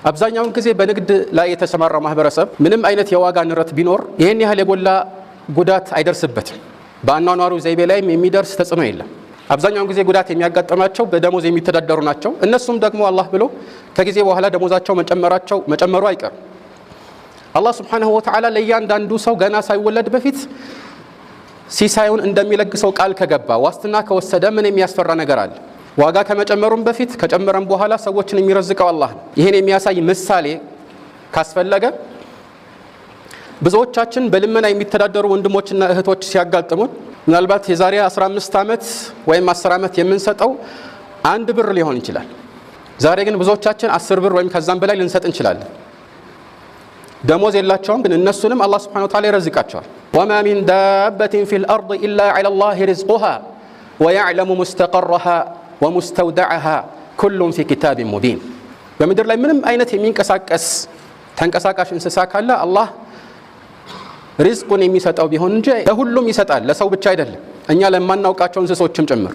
አብዛኛውን ጊዜ በንግድ ላይ የተሰማራው ማህበረሰብ ምንም አይነት የዋጋ ንረት ቢኖር ይሄን ያህል የጎላ ጉዳት አይደርስበትም። በአኗኗሩ ዘይቤ ላይም የሚደርስ ተጽዕኖ የለም። አብዛኛውን ጊዜ ጉዳት የሚያጋጥማቸው በደሞዝ የሚተዳደሩ ናቸው። እነሱም ደግሞ አላህ ብሎ ከጊዜ በኋላ ደሞዛቸው መጨመሩ አይቀርም። አላህ Subhanahu Wa Ta'ala ለእያንዳንዱ ሰው ገና ሳይወለድ በፊት ሲሳዩን እንደሚለግሰው ቃል ከገባ ዋስትና ከወሰደ ምን የሚያስፈራ ነገር አለ? ዋጋ ከመጨመሩም በፊት ከጨመረም በኋላ ሰዎችን የሚረዝቀው አላህ ነው። ይሄን የሚያሳይ ምሳሌ ካስፈለገ ብዙዎቻችን በልመና የሚተዳደሩ ወንድሞችና እህቶች ሲያጋጥሙን ምናልባት የዛሬ 15 ዓመት ወይም 10 ዓመት የምንሰጠው 1 ብር ሊሆን ይችላል። ዛሬ ግን ብዙዎቻችን 10 ብር ወይም ከዛም በላይ ልንሰጥ እንችላለን። ደሞዝ የላቸውም፣ ግን እነሱንም አላህ Subhanahu Wa Ta'ala ይረዝቃቸዋል። وما من دابة في الأرض إلا على الله رزقها ويعلم مستقرها ومستودعها كل في كتاب مبين። በምድር ላይ ምንም አይነት የሚንቀሳቀስ ተንቀሳቃሽ እንስሳ ካለ አላህ ሪዝቁን የሚሰጠው ቢሆን እንጂ ለሁሉም ይሰጣል፣ ለሰው ብቻ አይደለም፣ እኛ ለማናውቃቸው እንስሶችም ጭምር።